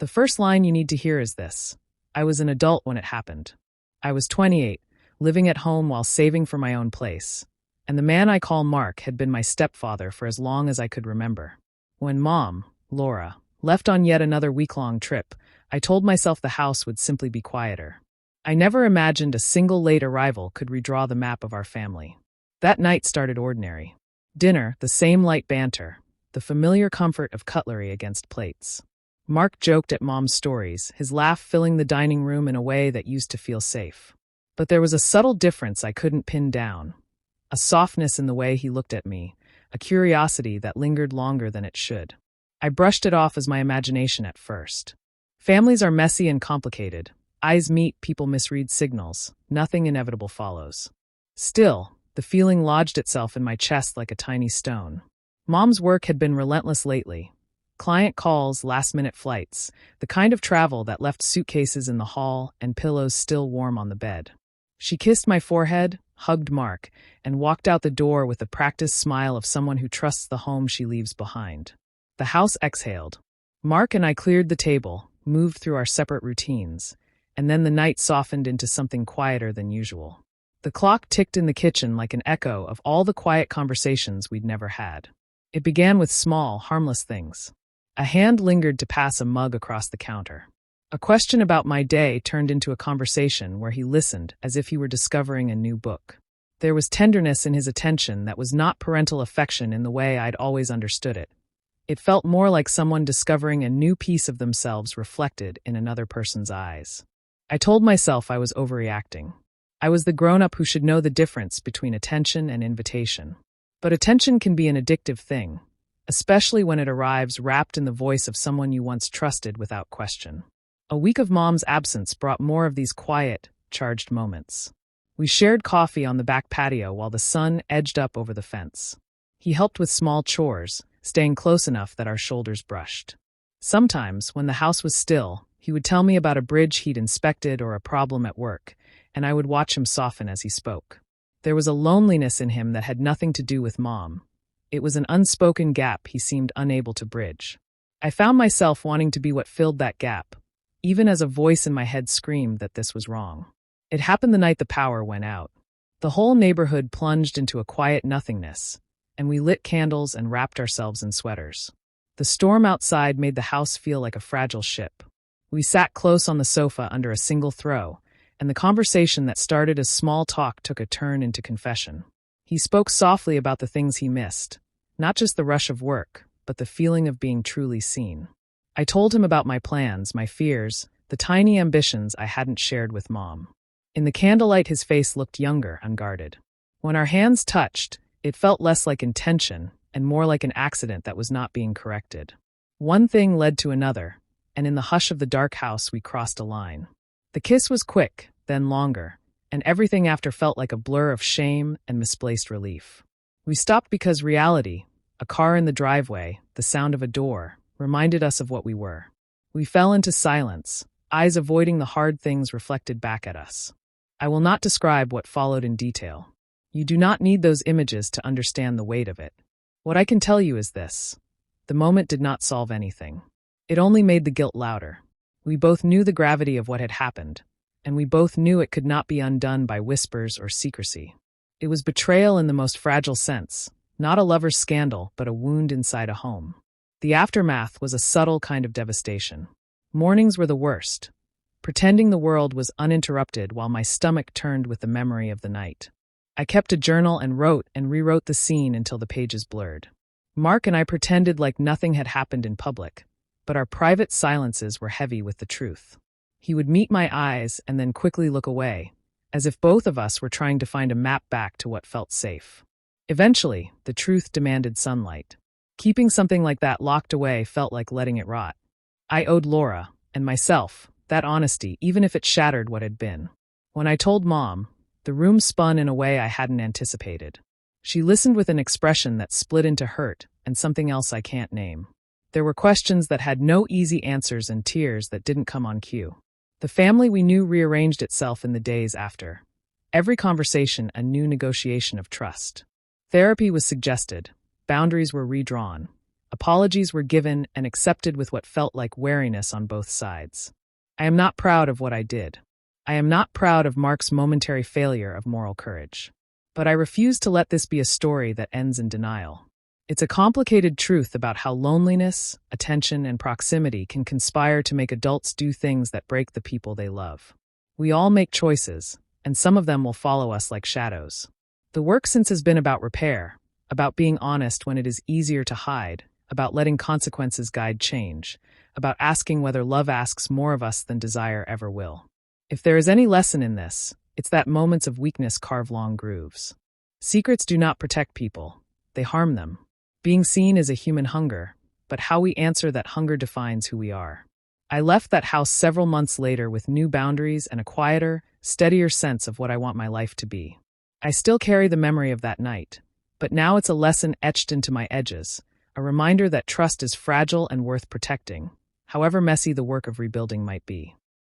The first line you need to hear is this: I was an adult when it happened. I was 28, living at home while saving for my own place. And the man I call Mark had been my stepfather for as long as I could remember. When Mom, Laura, left on yet another week-long trip, I told myself the house would simply be quieter. I never imagined a single late arrival could redraw the map of our family. That night started ordinary. Dinner, the same light banter, the familiar comfort of cutlery against plates. Mark joked at Mom's stories, his laugh filling the dining room in a way that used to feel safe. But there was a subtle difference I couldn't pin down. A softness in the way he looked at me, a curiosity that lingered longer than it should. I brushed it off as my imagination at first. Families are messy and complicated. Eyes meet, people misread signals. Nothing inevitable follows. Still, the feeling lodged itself in my chest like a tiny stone. Mom's work had been relentless lately. Client calls, last-minute flights, the kind of travel that left suitcases in the hall and pillows still warm on the bed. She kissed my forehead, hugged Mark, and walked out the door with the practiced smile of someone who trusts the home she leaves behind. The house exhaled. Mark and I cleared the table, moved through our separate routines, and then the night softened into something quieter than usual. The clock ticked in the kitchen like an echo of all the quiet conversations we'd never had. It began with small, harmless things. A hand lingered to pass a mug across the counter. A question about my day turned into a conversation where he listened as if he were discovering a new book. There was tenderness in his attention that was not parental affection in the way I'd always understood it. It felt more like someone discovering a new piece of themselves reflected in another person's eyes. I told myself I was overreacting. I was the grown-up who should know the difference between attention and invitation. But attention can be an addictive thing, especially when it arrives wrapped in the voice of someone you once trusted without question. A week of Mom's absence brought more of these quiet, charged moments. We shared coffee on the back patio while the sun edged up over the fence. He helped with small chores, staying close enough that our shoulders brushed. Sometimes, when the house was still, he would tell me about a bridge he'd inspected or a problem at work, and I would watch him soften as he spoke. There was a loneliness in him that had nothing to do with Mom. It was an unspoken gap he seemed unable to bridge. I found myself wanting to be what filled that gap, even as a voice in my head screamed that this was wrong. It happened the night the power went out. The whole neighborhood plunged into a quiet nothingness, and we lit candles and wrapped ourselves in sweaters. The storm outside made the house feel like a fragile ship. We sat close on the sofa under a single throw, and the conversation that started as small talk took a turn into confession. He spoke softly about the things he missed, not just the rush of work, but the feeling of being truly seen. I told him about my plans, my fears, the tiny ambitions I hadn't shared with Mom. In the candlelight, his face looked younger, unguarded. When our hands touched, it felt less like intention and more like an accident that was not being corrected. One thing led to another, and in the hush of the dark house we crossed a line. The kiss was quick, then longer, and everything after felt like a blur of shame and misplaced relief. We stopped because reality, a car in the driveway, the sound of a door, reminded us of what we were. We fell into silence, eyes avoiding the hard things reflected back at us. I will not describe what followed in detail. You do not need those images to understand the weight of it. What I can tell you is this: the moment did not solve anything. It only made the guilt louder. We both knew the gravity of what had happened, and we both knew it could not be undone by whispers or secrecy. It was betrayal in the most fragile sense, not a lover's scandal, but a wound inside a home. The aftermath was a subtle kind of devastation. Mornings were the worst, pretending the world was uninterrupted while my stomach turned with the memory of the night. I kept a journal and wrote and rewrote the scene until the pages blurred. Mark and I pretended like nothing had happened in public, but our private silences were heavy with the truth. He would meet my eyes and then quickly look away, as if both of us were trying to find a map back to what felt safe. Eventually, the truth demanded sunlight. Keeping something like that locked away felt like letting it rot. I owed Laura, and myself, that honesty, even if it shattered what had been. When I told Mom, the room spun in a way I hadn't anticipated. She listened with an expression that split into hurt and something else I can't name. There were questions that had no easy answers and tears that didn't come on cue. The family we knew rearranged itself in the days after. Every conversation a new negotiation of trust. Therapy was suggested, boundaries were redrawn, Apologies were given and accepted with what felt like wariness on both sides. I am not proud of what I did. I am not proud of Mark's momentary failure of moral courage. But I refuse to let this be a story that ends in denial. It's a complicated truth about how loneliness, attention, and proximity can conspire to make adults do things that break the people they love. We all make choices, and some of them will follow us like shadows. The work since has been about repair, about being honest when it is easier to hide, about letting consequences guide change, about asking whether love asks more of us than desire ever will. If there is any lesson in this, it's that moments of weakness carve long grooves. Secrets do not protect people, they harm them. Being seen is a human hunger, but how we answer that hunger defines who we are. I left that house several months later with new boundaries and a quieter, steadier sense of what I want my life to be. I still carry the memory of that night, but now it's a lesson etched into my edges, a reminder that trust is fragile and worth protecting, however messy the work of rebuilding might be.